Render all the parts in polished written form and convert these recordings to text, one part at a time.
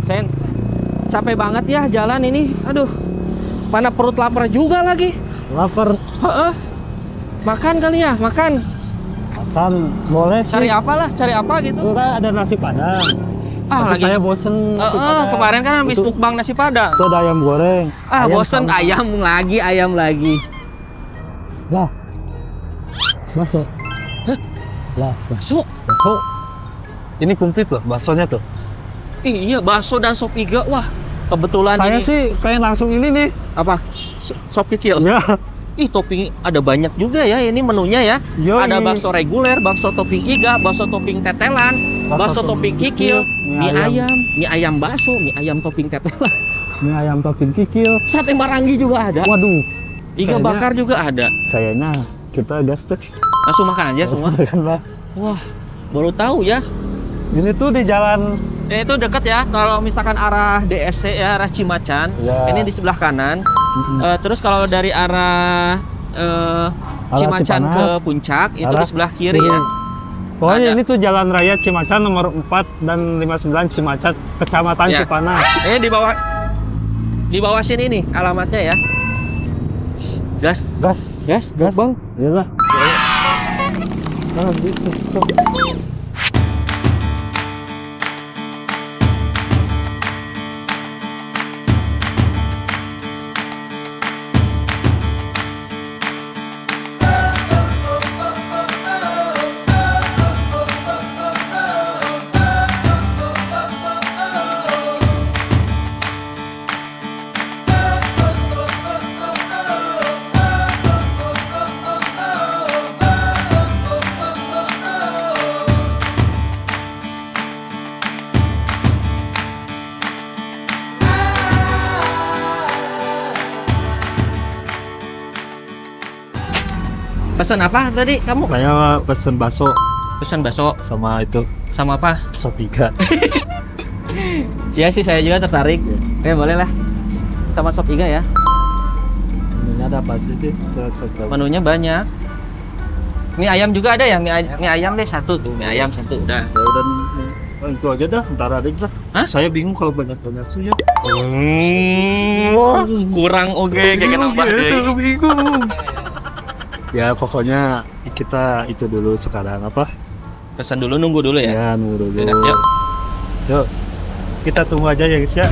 Sen, capek banget ya jalan ini. Aduh, mana perut lapar juga lagi. Lapar. Heeh. Makan kali ya, makan. Makan boleh sih. Cari apa gitu. Itu kan ada nasi padang. Ah, Tapi lagi. saya bosen nasi padang. Kemarin kan habis mukbang nasi padang. Itu ada ayam goreng. Bosen sama- ayam lagi. Lah. Bakso. Hah? Lah, Bakso. bakso. Ini komplit loh baksonya tuh. Iya, bakso dan sop iga. Wah, kebetulan Saya ini. sih pengen langsung ini nih. Apa? Sop kikil. Ya. Ih, topping ada banyak juga ya ini menunya ya. Yoi. Ada bakso reguler, bakso topping iga, bakso topping tetelan, bakso topping kikil, mie ayam bakso, mie ayam topping tetelan. Mie ayam topping kikil. Sate marangi juga ada. Waduh. Iga kayaknya- bakar juga ada. Kayaknya kita gas deh. Langsung makan aja semua. Lah. Wah, baru tahu ya. Ini tuh di jalan. Itu dekat ya. Kalau misalkan arah DSC ya, arah Cimacan, Ya. ini di sebelah kanan. Terus kalau dari arah Cimacan ke Cipanas, Puncak itu arah di sebelah kiri kiri. ya. Pokoknya Ada. ini tuh Jalan Raya Cimacan nomor 4 dan 59 Cimacan, Kecamatan Ya. Cipanas. Ini di bawah sini nih alamatnya ya. Gas. Gas, Bang. Iyalah. Ah, gitu. So. Pesan apa tadi kamu? Saya pesen bakso Pesan bakso sama itu sama apa? sop iga. Ya sih saya juga tertarik. Boleh lah. Sama sop iga ya. Ini ada apa sih? Sop. Menunya banyak. Mie ayam juga ada ya? Mie ayam deh satu tuh. Mie ayam satu udah. Ya udah itu aja dah, ntar ada dah. Hah? Saya bingung kalau banyak-banyak tuh ya. Kurang oke kayak nambah deh. Bingung. Ya pokoknya kita itu dulu sekarang apa? Pesan dulu nunggu dulu ya. Ya nunggu dulu. Yaudah, yuk. Yuk. Kita tunggu aja ya guys ya.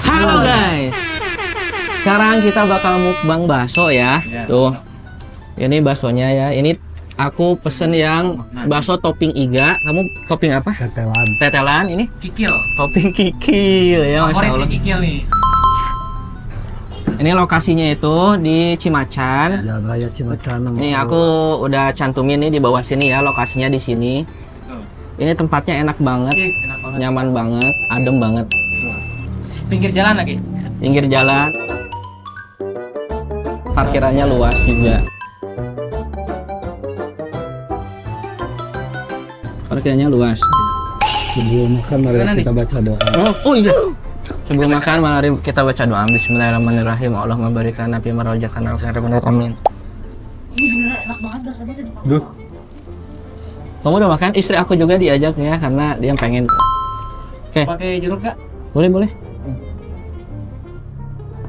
Halo guys. Sekarang kita bakal mukbang bakso ya. Tuh. Ini baksonya ya. Ini aku pesen yang bakso topping iga. Kamu topping apa? Tetelan. Tetelan ini Kikil. topping kikil ya, Masya Favorit Allah. kikil nih. Ini lokasinya itu di Cimacan. Jalan Raya Cimacan. nomor Nih aku udah cantumin nih di bawah sini ya, lokasinya di sini. Ini tempatnya enak banget, Enak banget. nyaman banget, adem banget. Pinggir jalan lagi. Pinggir jalan. Parkirannya luas juga. Parkirannya luas. Sebelum makan mari Mana nih? kita baca doa. Oh iya. Sebelum makan mari kita baca doa. Bismillahirrahmanirrahim. Allahumma barik lana fi ma razaqtana wa khairan amin. Duh. Kamu udah makan? Istri aku juga diajak ya karena dia pengen. Oke, Pakai jeruk gak? boleh.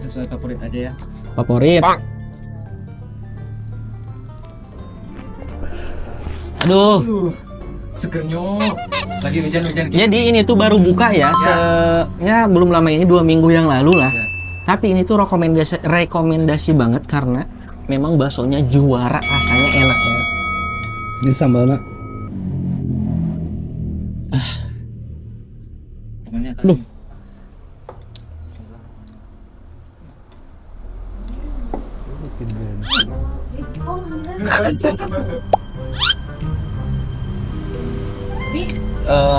Sesuai favorit aja ya. Favorit. Aduh. Segernya. Lagi hujan-hujan gitu. Jadi ini tuh baru buka ya, ya belum lama ini 2 minggu yang lalu lah. Ya. Tapi ini tuh rekomendasi banget karena memang baksonya juara, rasanya enak ya. Ini sambalnya. Duh.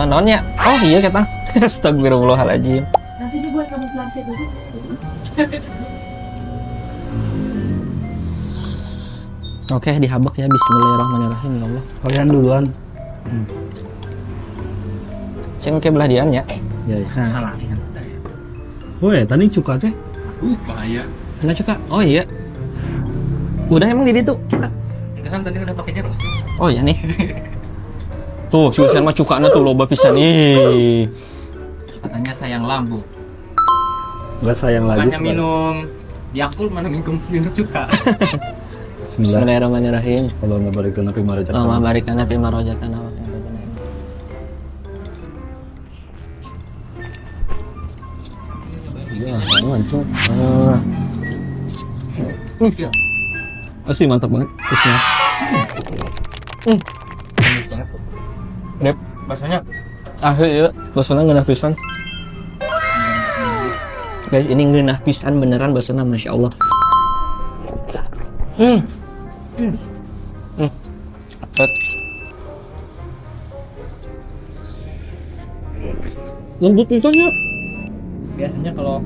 Nonnya. Oh iya kata. Astagfirullahaladzim. Nanti dibuat kamuflase dulu. Oke, dihabak ya. Bismillahirrahmanirrahim. Ya Allah. Kalian duluan. Ceng ke belah dian ya. Ya, ya. Salah. Woi, tadi cuka teh. Bahaya. Kena cuka. Oh iya. Udah emang di situ cuka. Itu kan tadi udah pakainya kok. Oh iya nih. Tuh, si Usen mah cukana tuh loba pisan. Ih. Katanya sayang lambung. Enggak sayang lagi. Makanya minum Yakult mana minum cuka. Bismillah. Bismillahirrahmanirrahim. Kalau nggak balik ke Nabi Marajat. Allahumma barik lana fi marojatana wa qina adzabannar. Iya, mantap. Asli mantap banget. Terusnya. Dep, Bahasanya ya, basana ngeunah pisan. Guys, ini ngeunah pisan beneran basana, masya Allah. Lembut pisannya. biasanya kalau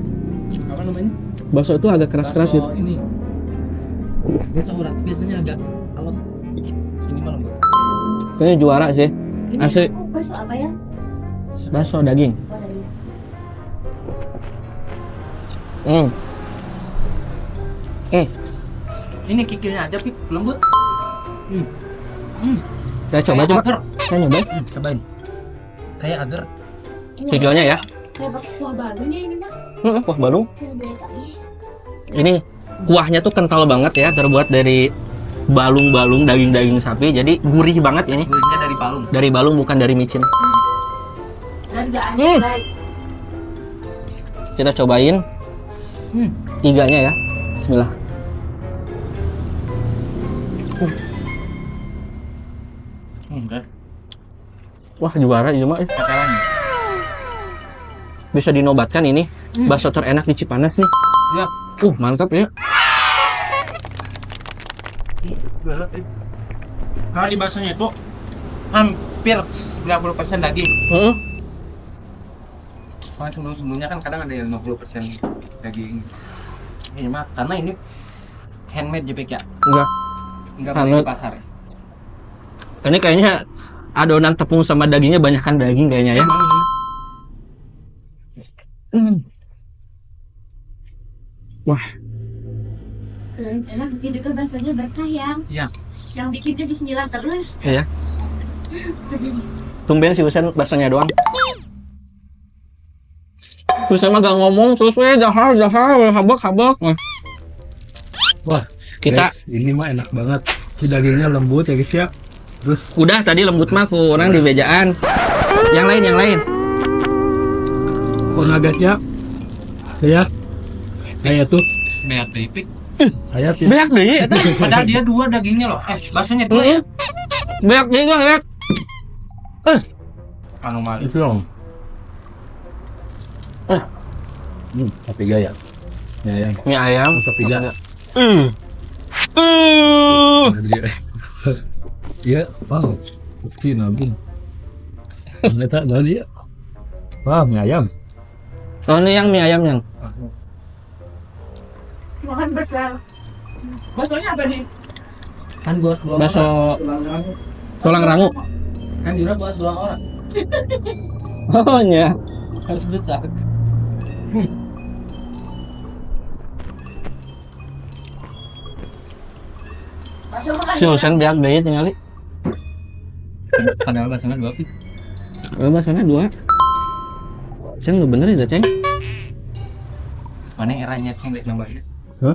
apa namanya? Bakso itu agak keras-keras gitu. Bakso ini. Biasanya agak alot. Ini mah lembut. Kayaknya juara sih. Ini Asli. bakso apa ya? Bakso daging. Oh, dari Ini kikilnya aja pik lembut. Saya coba. Saya nyoba. Cobain. Kayak agar. Kikilnya ya. kayak bakso kuah balunya ini mah. Kuah balung. Kayak biasa aja. Ini kuahnya tuh kental banget ya, terbuat dari balung-balung daging-daging sapi. Jadi gurih banget ini. Gurihnya dari palung. Dari balung bukan dari micin. Dan gak aneh guys. Kita cobain iganya ya. Bismillah. Enggak. Wah, juara ini mah. Katarannya. Bisa dinobatkan ini bakso terenak di Cipanas nih. Ya. Mantap ya. Kalau di baksonya itu hampir 90% daging. Kalau sebelumnya kan kadang ada yang 50% daging. Ini mah karena ini handmade JPK ya. Enggak beli Handmade. di pasar. Ini kayaknya adonan tepung sama dagingnya banyakkan daging kayaknya ya. Wah, Enak bikin itu baksonya berkah ya. Iya. Yang bikinnya bismillah terus. iya. Tumben si Usen baksonya doang. Usen mah gak ngomong terus jahar habak. Wah, Kita guys, ini mah enak banget. Si dagingnya lembut ya guys ya. Terus udah tadi lembut mah kurang di bejaan. Yang lain. pengagatnya kayak tuh Banyak keripik. kayak tuh. Beak deui eta. Padahal dia dua dagingnya loh. Baksonya dua ya. Beak deui beak. Anomali. Itu dong. Tapi gaya. Ya. Mie ayam. Tapi gaya. Iya, wow. Bukti nabi. Ternyata tadi ya. Wah, mie ayam. Oh, ini yang mie ayam yang. Makan besar. Baksonya apa nih? Kan buat dua Bakso orang. tulang rangu. Kan Yura buat dua orang. Oh nya. Harus besar. Bakso makan. Si Usen beak deui tinggali. Padahal baksonya dua pik. Baksonya 2. Ceng lu bener ya, Ceng? Mana eranya yang dek nambahnya? Hah?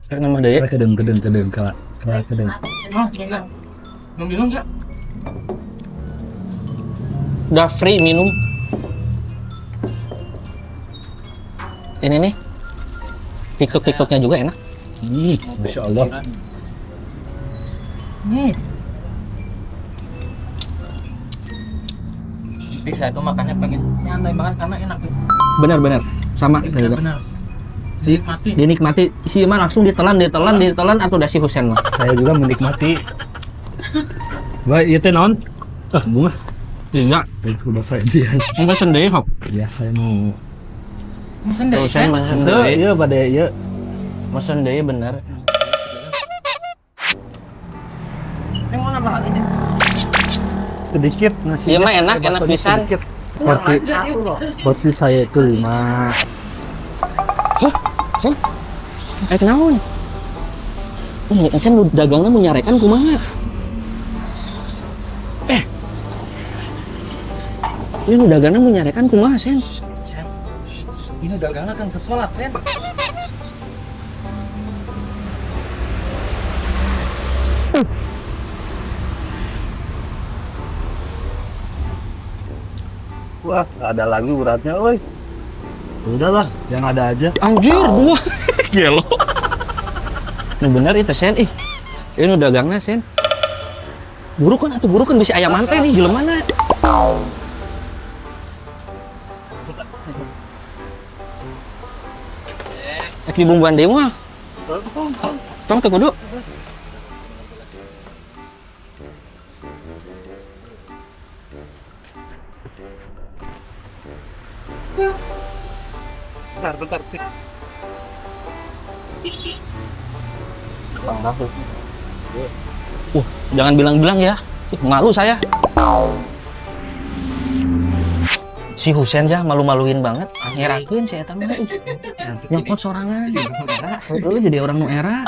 Kayak nama deui. Kedeng kala. Kedeng. Oh, enggak. Minum enggak? Udah free minum. Ini nih. TikTok-TikToknya juga enak. Masya Allah. Tapi saya tuh makannya pengen nyantai banget karena enak nih. Benar-benar sama gitu. Benar. Dinikmati. Dinikmati si mah langsung ditelan atau dasi Husen mah. Saya juga menikmati. Baik, itu non. Bunga. Iya. Udah saya dia. Mau pesen deui hop. Ya, saya mau. Mesen deh. Saya pesen Tuh, deui. iya pada iya. Pesen deui bener. Yang mau nambah lagi deh. Sedikit nasi. Iya mah enak pisan. Porsi saya itu 5. Sen. Naon? Kan lu dagangnya mau nyarekan kumaha? Ini lu dagangnya mau nyarekan kumaha, Sen? Ini dagangan kan ke sholat, Sen. Wah, nggak ada lagi beratnya, woi. Udahlah, yang ada aja. Anjir, dua. Gelo. Ini bener itu, Sen. Ini nu dagangnya, Sen. Buru kan bisa ayam mantai nih, jelema na. Di bumbuan deui mah. Tong teu kudu. Bentar. Jangan bilang-bilang ya. Malu saya. Si Husen ya malu-maluin banget. Ngerakeun saya eta mah. Nyokot sorangan. Heeh, jadi orang nu era.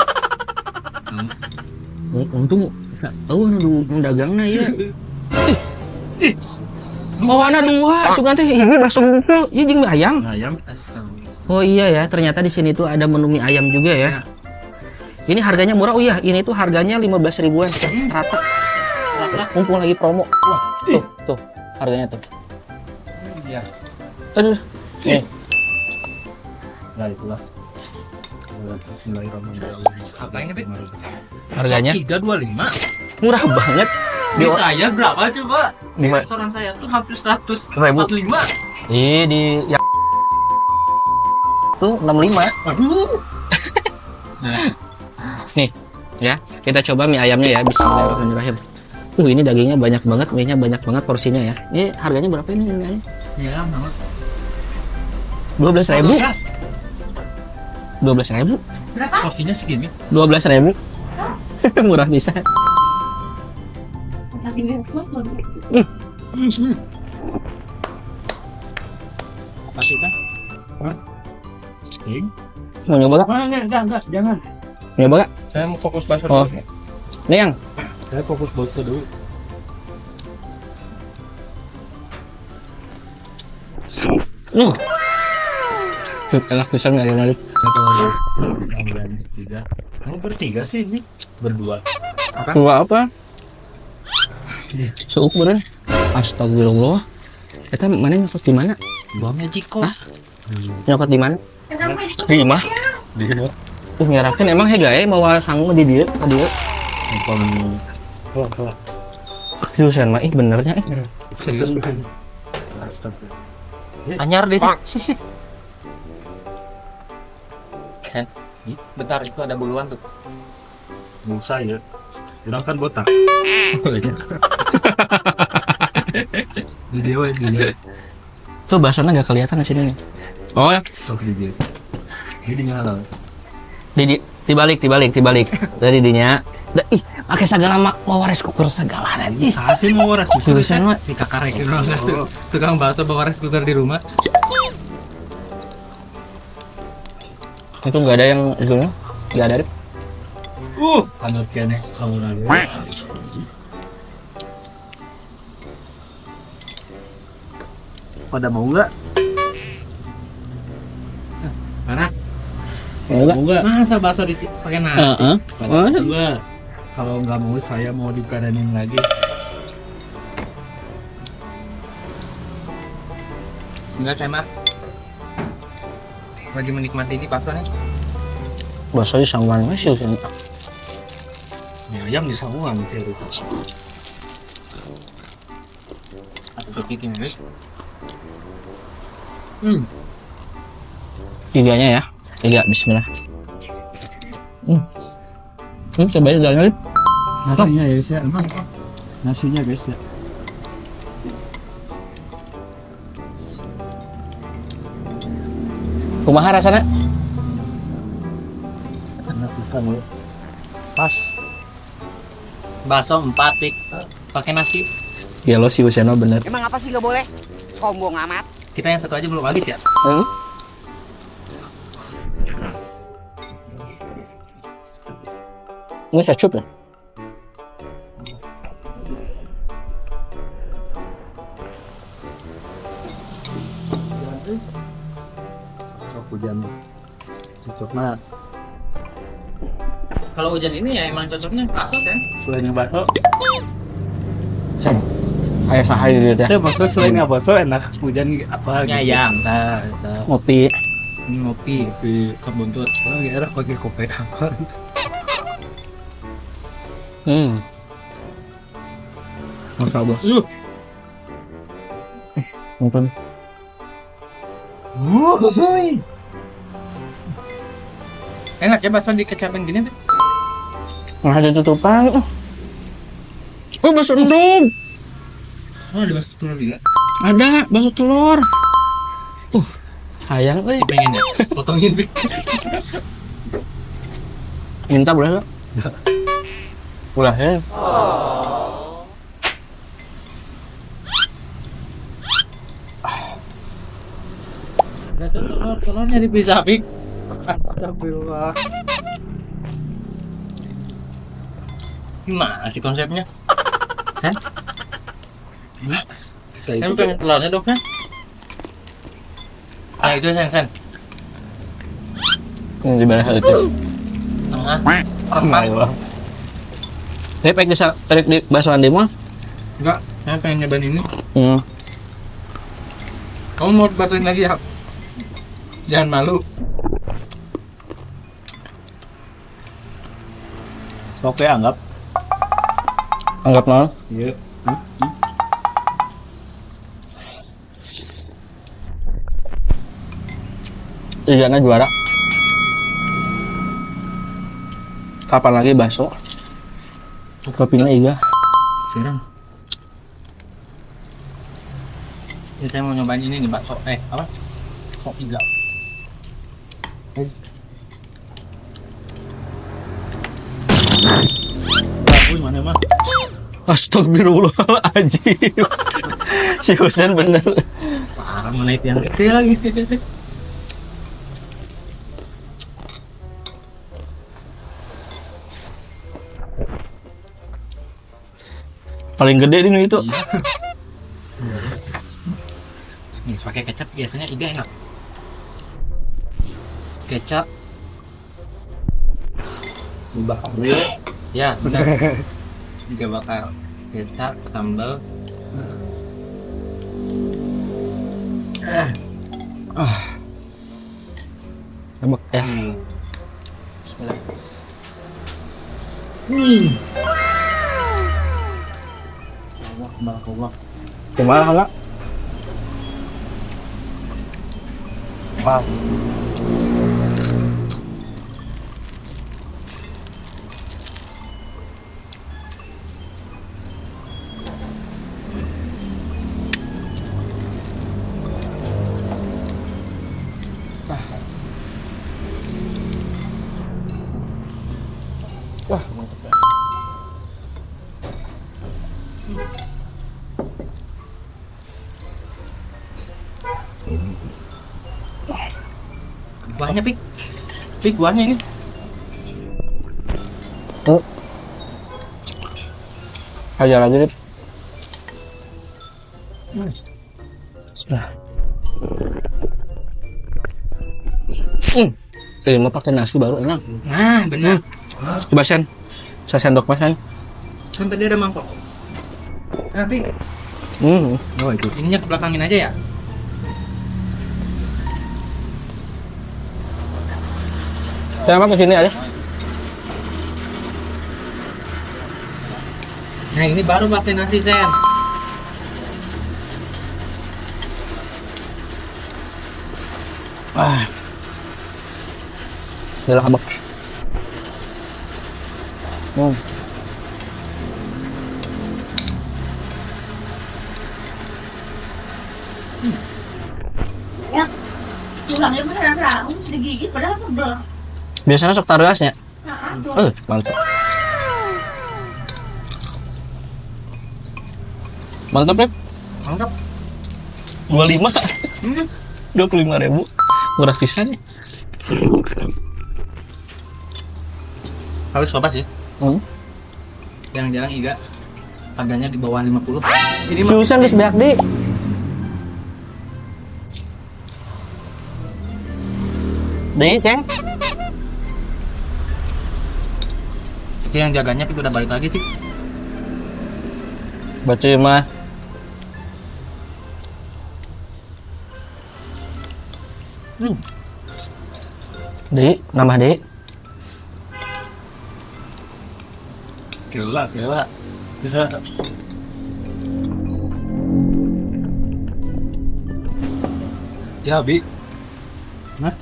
Untung nu dagangna ya. Bawana dua, sugan teh ini bakso ngumpul, ieu jeung mie ayam. Ayam. Oh iya ya, ternyata di sini tuh ada menu mie ayam juga ya. Ini harganya murah. Oh iya, ini tuh harganya 15 ribuan. Rata. Mumpung lagi promo. Wah, tuh harganya tuh. Iya. Aduh. Nih, Nah, itulah. Bismillahirrahmanirrahim. Apa yang gede? harganya 325. murah banget. Di saya berapa coba? Di mana? Restoran saya tuh hampir 100. 1.000. 45. Di ya tuh 65. Aduh. Nih, ya. Kita coba mie ayamnya ya. Bismillahirrahmanirrahim. Ini dagingnya banyak banget, mie-nya banyak banget porsinya ya. Ini harganya berapa ini mie ayam? Iya banget. 12.000. 12.000. Porsinya segini. 12.000. Murah bisa. Tapi Apa sih kan? Mau nyoba gak? Enggak, jangan. Nyoba gak? Saya mau fokus bakso Oh. dulu. Nih yang. Saya fokus bakso dulu. Enak bisa nggak ya Nadif? Yang tiga. Kamu bertiga sih ini? Berdua. Dua apa? Seuk bener. Astagfirullah. Kita mana nyokot di mana? Buangnya Ciko. Hah? Nyokot di mana? Di imah. Di mana? Ngerakeun emang hega bawa sangu di dieu, ka dieu. Kelak. Jurusan mah benernya Astagfirullah. Anyar deh. Sen. Bentar itu ada buluan tuh. Musa ya. Kurang kan botak. Di dia. Tuh bahasanya nggak kelihatan di sini nih. Oh ya. Sok di dia. Ini nyala. Dibalik. Dari dinya. Ih, pakai segala mau waris kukur segala nih. Hasil mau waras Jurusan mah Si kakak rek tukang bakso bawa rice cooker di rumah. itu nggak ada yang itunya. Nggak ada. Rip. Anut kene kamu lagi. Pada mau nggak? Mana? Mau nggak? Mau nggak? Masa bakso pakai nasi? Heeh. Pada enggak. Kalau nggak mau saya mau dikarenin lagi. Enggak, saya mah lagi menikmati ini baksonya. Bahasanya sangguan masih sih. Mie ayam di samuan gitu. topik ini guys. Iganya ya. Iga, bismillah. Cobain jalan. Nasinya ya guys ya, emang nasinya guys ya. Kumaha rasanya? Enak pisan ya. Pas. Bakso 4 pik pakai nasi. Ya lo si Useno bener. Emang apa sih nggak boleh? Sombong amat. Kita yang satu aja belum habis ya. Ini kecup ya? Sok hujan. Cocok mah. Kalau hujan ini ya emang cocoknya bakso ya. Selain yang bakso, Kayak sahai gitu ya. itu bakso selain yang bakso enak hujan apa gitu. Ayam. Nah, Ngopi. Ngopi di sebuntut. oh, enak pakai kopi apa. Mantap bos. Nonton. Enak ya bakso dikecapin gini tuh. Nggak ada tutupan. Oh, bakso endog. Oh, ada bakso telur juga. Ada bakso telur. Sayang euy. Pengen ya. Potongin pik. Minta boleh enggak? Boleh ya. Telurnya dipisah pik. Astagfirullah. Gimana sih konsepnya? Sen? Sen pengen telurnya dong, Sen? Ah, itu Sen. Ini di mana itu? Apa? Saya pengen di bakso andi mah. Enggak, saya pengen nyobain ini. Hmm. Kamu mau bantuin lagi ya? Jangan malu. Sok ya anggap. Anggap nol. Iya. Igana juara. Kapan lagi bakso? Kopinya Iga. Serang. Ini saya mau nyobain ini nih bakso. Apa? Kok iga? Wih, mana mah? Astagfirullahaladzim. Si Husen bener. Parah mana itu yang gede lagi. Paling gede ini itu. Nih pakai kecap biasanya iga enak. Kecap. Bakar. Ya, benar. Iga bakar. Kecap, sambal. Emak ya. Bismillah. Allah. Gimana enggak? Wah. Wah, mantap ya. Buahnya pik. Pik buahnya ini. Oh. Aja lagi deh. Sudah. Ini mau pakai nasi baru enak. Nah, benar. Coba Sen. Saya sendok mas Sen. Kan tadi ada mangkok. Nah, pik. Oh, itu. Ininya ke belakangin aja ya. Saya mah kesini aja. Nah, ini baru pakai nasi, Sen. Udah habak. Ya, tulangnya beneran raung, digigit padahal pegel. Biasanya sok taruasnya. Tuh. Mantap. Mantap, Rep. Mantap. 25. 25.000. Murah pisan ya. Harus sobat sih. Hmm. Jarang-jarang iga harganya di bawah 50. Ini mah Susan geus beak di. Nih, Ceng. itu yang jaganya tapi udah balik lagi sih. Baca mah. Dek, nambah Dek. Gila. Ya, Bi. Nah,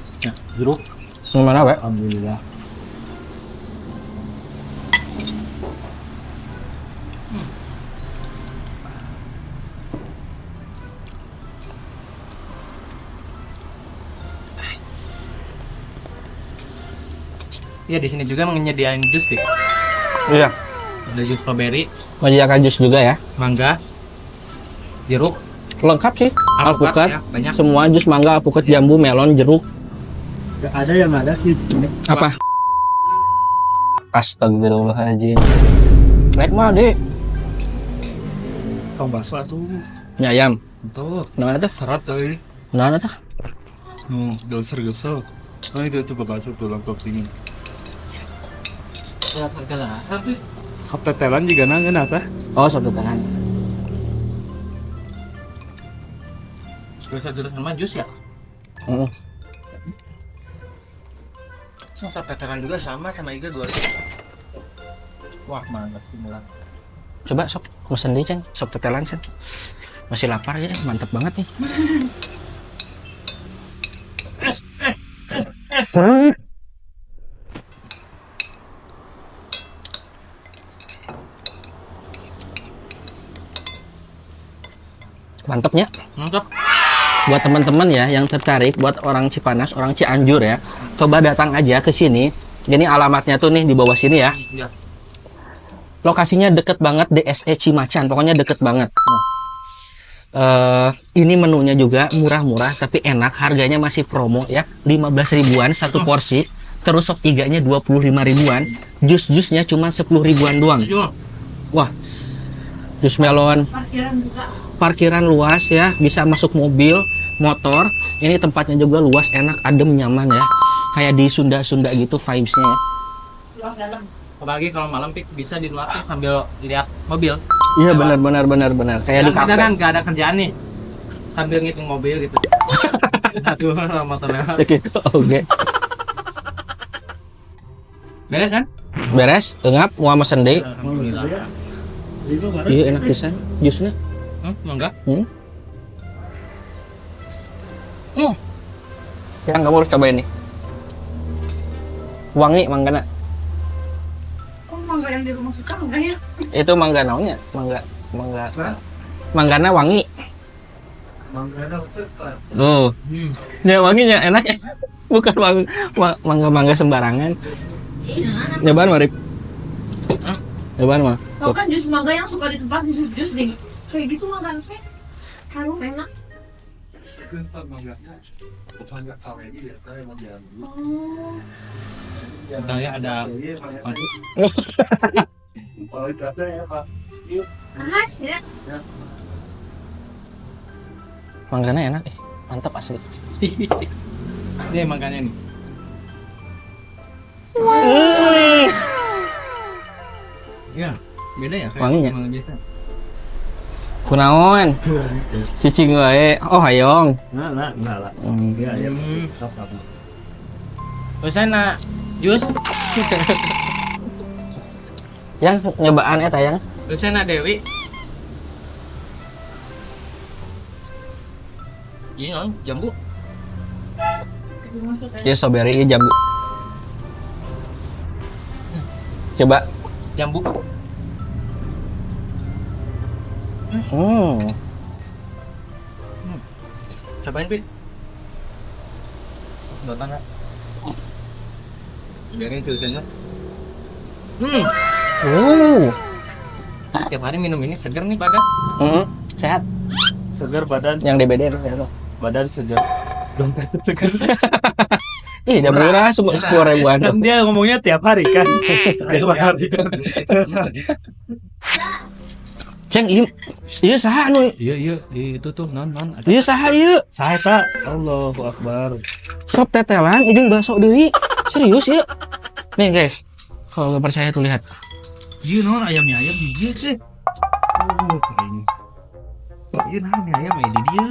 jeruk. Gimana, Pak? Alhamdulillah. Iya di sini juga menyediain jus sih. Iya. Ada jus strawberry, Menyediakan jus juga ya. mangga, jeruk, Lengkap sih. Alpukat. ya, banyak. Semua jus mangga, alpukat, jambu, melon, jeruk. Ada yang ada sih. Apa? Astagfirullahaladzim. Naik mah, Dek. Kau bakso tuh. Mie ayam. Tuh, Nah, tuh. serat kali. Nah, tuh. Geser. Oh, itu coba bakso tuh lengkap dingin. Tapi Sop tetelan juga nangen apa? Oh, satu tangan. jus sama jus ya. Heeh. Sop tetelan juga sama iga 2. Wah mantap sih murah. Coba sok mesen deh, Cen. Sop tetelan, Cen. Masih lapar ya, mantap banget nih. Mantapnya. Mantap. Buat teman-teman ya yang tertarik, buat orang Cipanas, orang Cianjur ya, coba datang aja ke sini. Ini alamatnya tuh nih di bawah sini ya. Iya. Lokasinya deket banget DSE Cimacan, pokoknya deket banget. Ini menunya juga murah-murah tapi enak, harganya masih promo ya, 15 ribuan satu porsi. Terus sop iganya 25 ribuan, jus-jusnya cuma 10 ribuan doang. Setuju. Wah, jus melon, Parkiran buka. parkiran luas ya, bisa masuk mobil, motor. Ini tempatnya juga luas, enak, adem, nyaman ya. Kayak di Sunda-Sunda gitu vibes-nya ya. Luar dalam. Apalagi kalau malam pik bisa di luar pik sambil lihat mobil. Iya benar. Kayak di Kita kafe. kan gak ada kerjaan nih. Sambil ngitung mobil gitu. Satu motor lewat. Gitu, oke. Beres kan? Beres, engap, mau mesen deh. Alhamdulillah. Iya enak pisan, jusnya. Enggak. Yang kamu harus cobain nih. Wangi manggana. Kok mangga yang di rumah kita enggak ya? Itu mangga naonnya? Manggana wangi. Tuh. Ya wanginya enak ya. Bukan mangga sembarangan. Iya. Nyobaan Marip. Nyobaan mah. Tau kan jus mangga yang suka di tempat jus deh. Kayak gitu mangga teh. Harum enak. Oh. Saya ada Khas ya. Manggana enak mantap asli. dia makannya nih. Ya, beda ya kayak Wanginya? mangga biasa. Kunaon? Cicing wae. Oh hayong. Nah lah. Ya, sop apa? Terus saya jus, Yang nyobaan eta yang. terus saya Dewi. Iya, jambu. Ya strawberry ini jambu. Coba. Jambu. Hmm. Cobain, Pi. Sedotan ya. Biarin susunya. Tiap hari minum ini seger nih badan. Sehat. Segar badan, Yang DBD itu. badan segar. Dompet segar. Ih, udah murah 10.000-an. Kan dia ngomongnya tiap hari kan. Tiap hari kan. Ceng, iya saha anu? Iya, itu tuh non. Iya saha ieu? Saya tak. Allahu Akbar. Sop tetelan, jeung bakso deui. Serius ya? Nih guys, kalau nggak percaya tuh lihat. Iya non ayamnya ayam di dia sih. Kayaknya. Iya nah ayam di dia.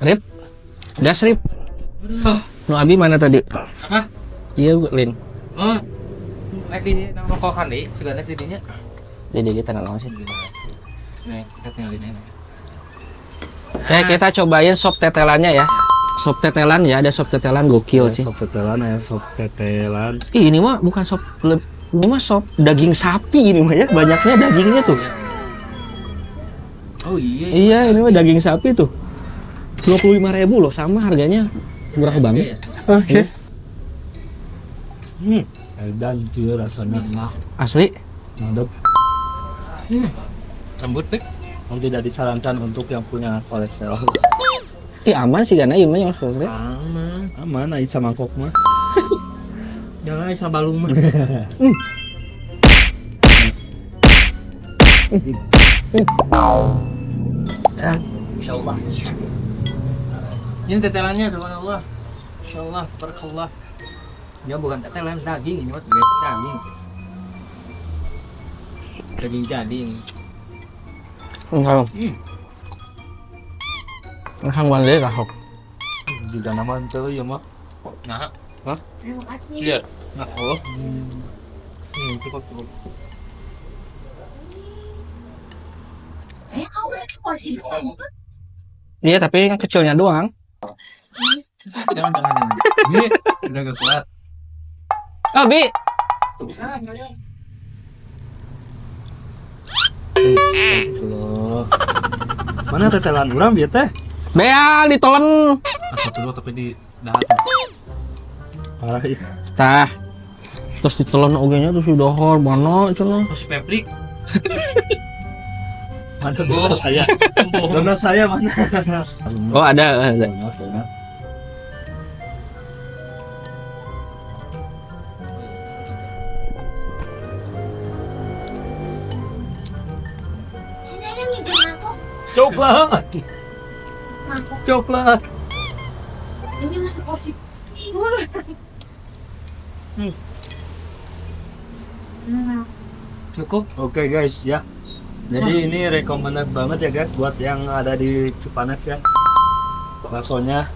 Rip, gas Rip. Nu Abi mana tadi? Apa? Iya, Lin. Oh. Naik di nang rokokan deh, segala naik di dinya. Jadi kita nggak sih. Nih, kita tinggalin ini. Kita cobain sop tetelannya ya. Sop tetelan ya, ada sop tetelan gokil sih. Sop tetelan ya, sop tetelan. Ih, ini mah bukan sop, ini mah sop daging sapi ini mah ya, banyaknya dagingnya tuh. Oh iya. Iya, ini mah daging sapi tuh. 25.000 loh, sama harganya. Murah banget. Oke. Dan juga rasanya Asli. mantap. Lembut, Pik. Yang tidak disarankan untuk yang punya kolesterol. Ih, aman sih karena ini maksudnya. Aman. Aman, Aisyah mangkok mah. Jangan asal balung mah. Insyaallah. Ini tetelannya subhanallah. Insyaallah, barakallah. Ya bukan tetelan daging ini mah biasa daging. Daging gading. Enggak. Enggak wale kasok. Juga nama itu ya mah. Nah, Terima kasih. lihat. Nah, oh. Cukup. Kamu udah porsi kamu kan? Iya, tapi yang kecilnya doang. Jangan. Ini udah gak kuat. Oh, Bi. Mana tetelan urang bieu teh? Beal ditelen. Aku dulu tapi di dahat. Parah ya. Tah. Terus ditelen oge-nya terus dohor mana cenah. Masih Pepri. Mana donat saya? Donat saya mana? Oh, ada. Donat. Sini aja minjem mangkok. Coklat. Mangkok. Coklat. Ini masih porsi. Cukup. Oke guys ya. Jadi ini recommended banget ya guys buat yang ada di Cipanas ya. Baksonya.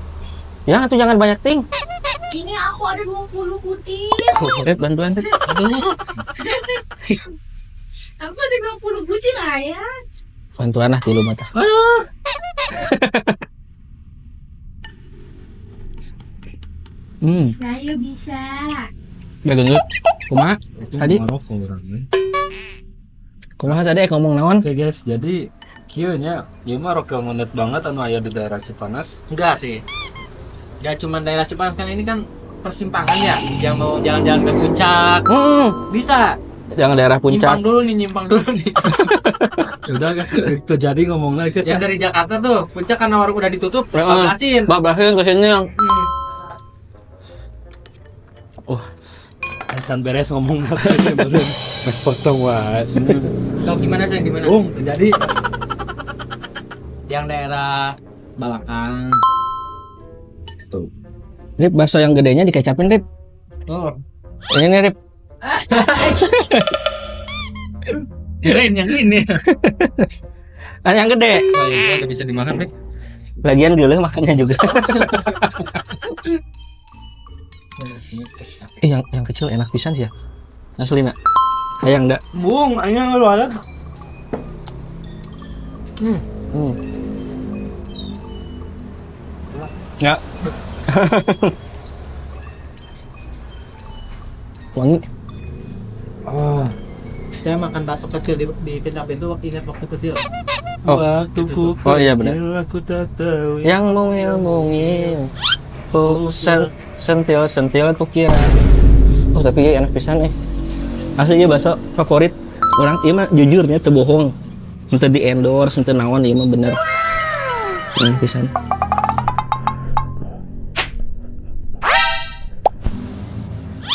Ya, tuh jangan banyak ting. Ini aku ada 20 butir. Bantuan. Aduh. Aku ada 20 butir lah ya. Bantuan lah tilu mata. Saya bisa. Begenut. Kumaha? Tadi? Maroko orangnya. Kumaha tadi ngomong naon? Oke guys, jadi kieu nya ieu mah recommended banget anu aya di daerah Cipanas. Enggak sih. Ya cuma daerah Cipanas kan ini kan persimpangan ya. Yang mau jalan-jalan ke puncak. Bisa. Yang daerah puncak. Nyimpang dulu nih. Udah guys, itu jadi ngomong lagi Yang dari Jakarta tuh, puncak karena warung udah ditutup, Heeh. bablasin. Bablasin ke sini yang. akan beres ngomong apa potong wae. Lo gimana sih? Gimana? Jadi Yang daerah Balakang. Rip, bakso yang gedenya dikecapin, Rip. Oh. Ini nih, Rip. Kirain yang ini. Yang gede. Oh iya, udah bisa dimakan, Rip. Lagian geuleuh makannya juga. Yang kecil enak pisan sih ya. Asli nak. Hayang dak. Bung, ayang lu ada. Ya. Wangi. Saya makan bakso kecil di kecap itu ingat waktu kecil. Waktuku Oh iya benar. kecil, aku tak tahu. Yang mungil. Oh, sentil tuh kira. Oh, tapi ya enak pisan Asli ya bakso favorit orang ieu mah jujurnya teu bohong. Henteu di endorse, henteu naon ieu mah bener. Enak pisan.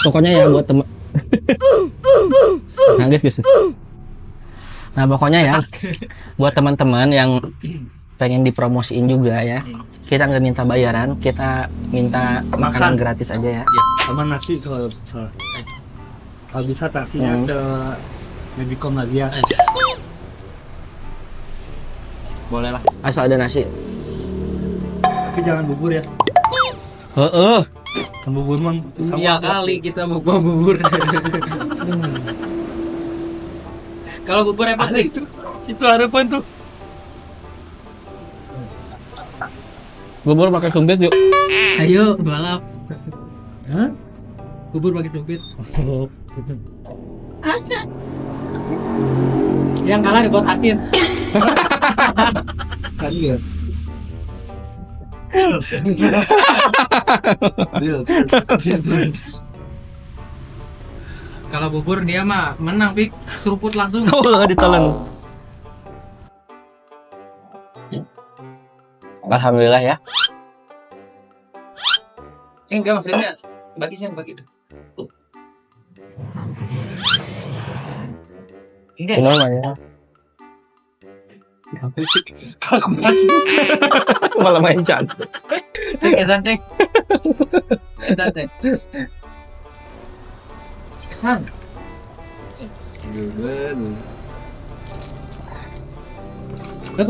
Pokoknya ya buat teman. Nah, guys. Nah, pokoknya ya buat teman-teman yang pengen dipromosiin juga ya. Kita nggak minta bayaran, kita minta makanan gratis aja ya. Sama nasi kalau salah. Kalau bisa taksinya ke Medicom lagi ya. Boleh lah. Asal ada nasi. Tapi jangan bubur ya. Heeh. Kan bubur mah sama. Iya kali kita mau bawa bubur. Kalau bubur apa itu? Itu ada apa itu? Bubur pakai sumpit yuk. Ayo balap. Hah? Bubur pakai sumpit. Masuk. Yang kalah dibotakin. Kan ya. Kalau bubur dia mah menang pik seruput langsung. Oh, ditelan. Alhamdulillah ya. Enggak maksudnya bagi siapa bagi itu. Enggak. Ini namanya. Malah main cat. Santai. Santai. Kesan. Up.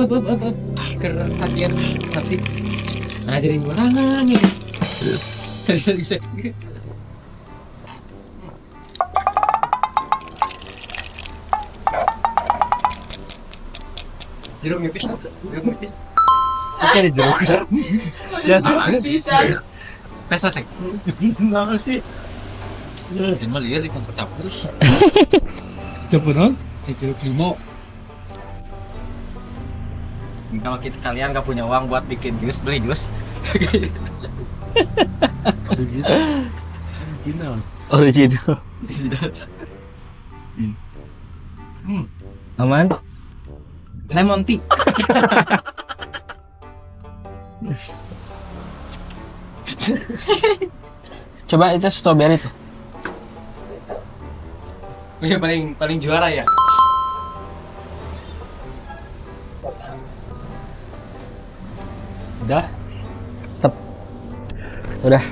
Kerjaan nanti. Nah, jadi mana nih? Bisa. Jeruk nipis. Oke, jeruk. Ya, Bisa. Pesa sek. gimana sih? Semua lihat di tempat terus. Cepet dong. Jeruk limau. Kalau kita kalian nggak punya uang buat bikin jus, beli jus. Original. Aman? Lemon tea. Coba itu strawberry tuh. Yang paling juara ya. Udah. Tep. Udah.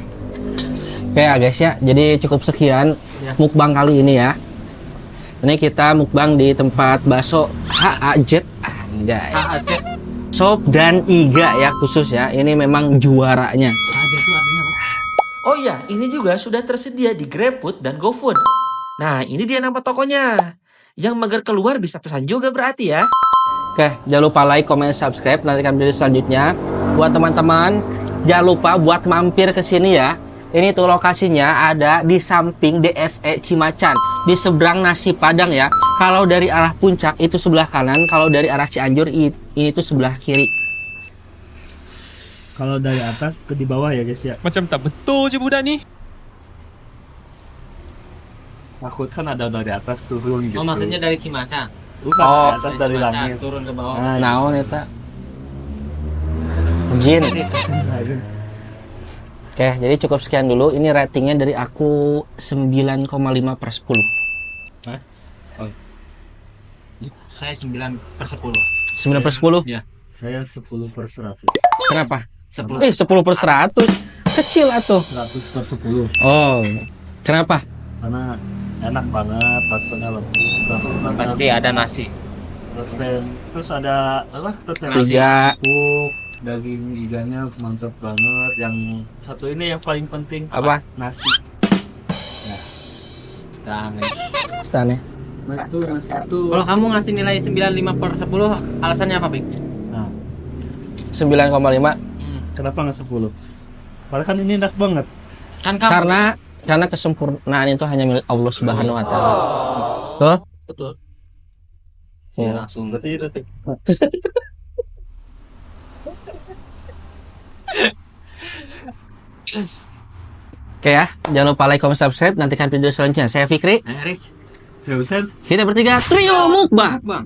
Oke ya guys ya. Jadi cukup sekian mukbang kali ini ya. Ini kita mukbang di tempat bakso HAZ. Anjay. Sop dan iga ya khusus ya. Ini memang juaranya. Ada tuh artinya apa? Oh iya, ini juga sudah tersedia di GrabFood dan GoFood. Nah, ini dia nama tokonya. Yang mager keluar bisa pesan juga berarti ya. Oke, jangan lupa like, comment, subscribe. Nantikan video selanjutnya. Buat teman-teman, jangan lupa buat mampir ke sini ya. Ini tuh lokasinya ada di samping DSE Cimacan, di seberang nasi Padang ya. Kalau dari arah puncak itu sebelah kanan, kalau dari arah Cianjur ini tuh sebelah kiri. Kalau dari atas ke di bawah ya guys ya. Macam tak betul je budak ni. Takut kan ada dari atas turun gitu. Oh, maksudnya dari Cimacan. Bukan Oh, dari atas dari Cimacan, langit. turun ke bawah. Nah, Naon eta? Jin. Oke, jadi cukup sekian dulu. Ini ratingnya dari aku 9,5/10. Saya 9/10. 9/10? Iya. saya 10/100. Kenapa? 10. 10/100. Kecil atuh. 100/10. Oh, kenapa? Karena enak banget, baksonya lembut. Pasti ada nasi. Terus ada apa? Iga. Daging iganya mantap banget. Yang satu ini yang paling penting. Apa? Nasi. Stane. Nah itu nasi itu. Kalau kamu ngasih nilai 9,5/10, alasannya apa, Bing? Nah, 9,5 kenapa nggak 10? Padahal kan ini enak banget. Kan kamu karena kesempurnaan itu hanya milik Allah Subhanahu wa taala. Tuh. betul. Ya. Langsung. Berarti itu tuh. Oke ya, jangan lupa like, comment, subscribe, nantikan video selanjutnya. Saya Fikri, Erik, Seriusan? kita bertiga trio mukbang. Bang.